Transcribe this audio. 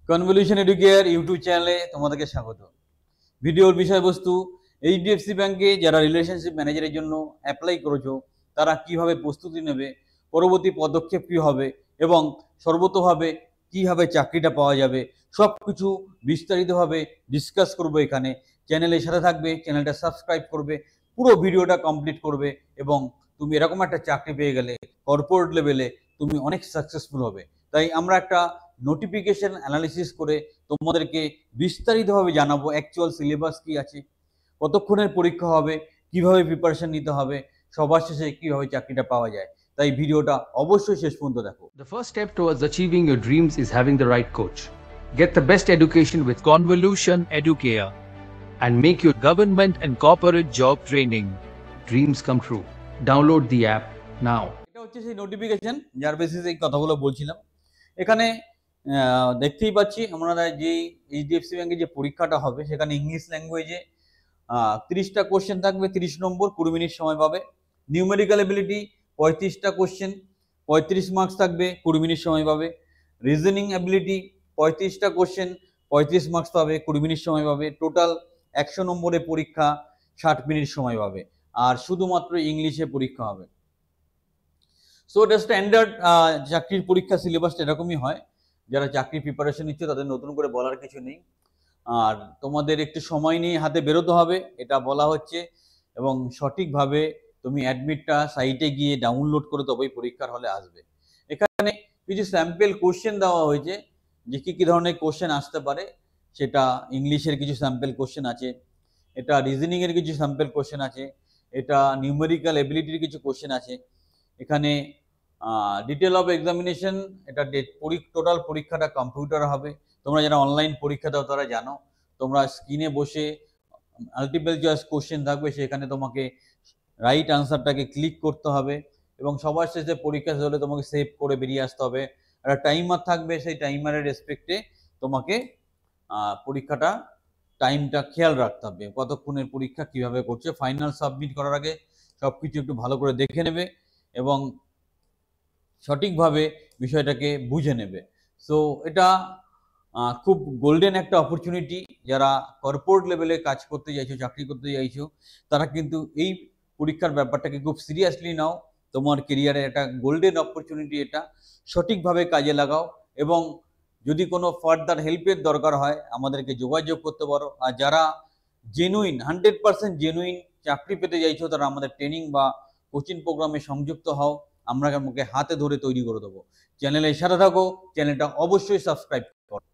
Convolution educare YouTube চ্যানেলে তোমাদেরকে স্বাগত। ভিডিওর বিষয়বস্তু এইচডিএফসি ব্যাংকে যারা রিলেশনশিপ ম্যানেজারের জন্য অ্যাপ্লাই করেছো তারা কিভাবে প্রস্তুতি নেবে, পরবর্তী পদক্ষেপ কী হবে এবং সর্বতোভাবে কীভাবে চাকরিটা পাওয়া যাবে, সব কিছু বিস্তারিতভাবে ডিসকাস করবো এখানে। চ্যানেলের সাথে থাকবে, চ্যানেলটা সাবস্ক্রাইব করবে, পুরো ভিডিওটা কমপ্লিট করবে এবং তুমি এরকম একটা চাকরি পেয়ে গেলে কর্পোরেট লেভেলে তুমি অনেক সাকসেসফুল হবে। তাই আমরা একটা নোটিফিকেশন অ্যানালিসিস করে তোমাদেরকে বিস্তারিতভাবে জানাবো অ্যাকচুয়াল সিলেবাস কি আছে, কতক্ষণের পরীক্ষা হবে, কিভাবে প্রিপারেশন নিতে হবে, সবার শেষে কিভাবে চাকরিটা পাওয়া যায়। তাই ভিডিওটা অবশ্যই শেষ পর্যন্ত দেখো। The first step towards achieving your dreams is having the right coach. Get the best education with Convolution Educare and make your government and corporate job training dreams come true. Download the app now. এটা হচ্ছে সেই notification যার বেসিসে এই কথাগুলো বলছিলাম। এখানে দেখতেই পাচ্ছি আমরা যে এইচডিএফসি ব্যাংকে যে পরীক্ষাটা হবে সেখানে ইংলিশ ল্যাঙ্গুয়েজে 30টা কোশ্চেন থাকবে, 30 নম্বর, 20 মিনিট সময় পাবে। নিউমেরিক্যাল এবিলিটি 35টা কোশ্চেন, 35 মার্কস থাকবে, 20 মিনিট সময় পাবে। রিজনিং অ্যাবিলিটি 35টা কোশ্চেন, 35 মার্কস পাবে, 20 মিনিট সময় পাবে। টোটাল 100 নম্বরের পরীক্ষা, 60 মিনিট সময় পাবে। আর শুধুমাত্র ইংলিশে পরীক্ষা হবে। সো এটা স্ট্যান্ডার্ড চাকরির পরীক্ষা সিলেবাসটা এরকমই হয়। যারা চাকরি প্রিপারেশন নিচ্ছে তাদের নতুন করে বলার কিছু নেই। আর তোমাদের একটু সময় নিয়ে হাতে বেরোতে হবে, এটা বলা হচ্ছে, এবং সঠিকভাবে তুমি অ্যাডমিটটা সাইটে গিয়ে ডাউনলোড করে তবেই পরীক্ষার হলে আসবে। এখানে কিছু স্যাম্পল কোশ্চেন দেওয়া হয়েছে যে কী কী ধরনের কোশ্চেন আসতে পারে। সেটা ইংলিশের কিছু স্যাম্পল কোশ্চেন আছে, এটা রিজনিংয়ের কিছু স্যাম্পল কোশ্চেন আছে, এটা নিউমেরিক্যাল এবিলিটির কিছু কোশ্চেন আছে। এখানে ডিটেল অফ এক্সামিনেশন, এটা টোটাল পরীক্ষাটা কম্পিউটার হবে। তোমরা যারা অনলাইন পরীক্ষা দাও তারা জানো, তোমরা স্ক্রিনে বসে মাল্টিপল চয়েস কোশ্চেন থাকবে, সেখানে তোমাকে রাইট আনসারটাকে ক্লিক করতে হবে এবং সবার শেষে পরীক্ষা শেষ হলে তোমাকে সেভ করে বেরিয়ে আসতে হবে। একটা টাইমার থাকবে, সেই টাইমারের রেসপেক্টে তোমাকে পরীক্ষাটা টাইমটা খেয়াল রাখতে হবে, কতক্ষণের পরীক্ষা কিভাবে করছে। ফাইনাল সাবমিট করার আগে সব কিছু একটু ভালো করে দেখে নেবে এবং সঠিকভাবে বিষয়টাকে বুঝে নেবে। সো এটা খুব গোল্ডেন একটা অপরচুনিটি। যারা কর্পোরেট লেভেলে কাজ করতে চাইছো, চাকরি করতে চাইছো, তারা কিন্তু এই পরীক্ষার ব্যাপারটাকে খুব সিরিয়াসলি নাও। তোমার কেরিয়ারের একটা গোল্ডেন অপরচুনিটি, এটা সঠিকভাবে কাজে লাগাও এবং যদি কোনো ফার্দার হেল্পের দরকার হয় আমাদেরকে যোগাযোগ করতে পারো। আর যারা জেনুইন 100% জেনুইন চাকরি পেতে চাইছো তারা আমাদের ট্রেনিং বা কোচিং প্রোগ্রামে সংযুক্ত হও, আমরা আমাকে হাতে ধরে তৈরি করে দেবো। চ্যানেলের সাথে থাকো, চ্যানেলটা অবশ্যই সাবস্ক্রাইব করো।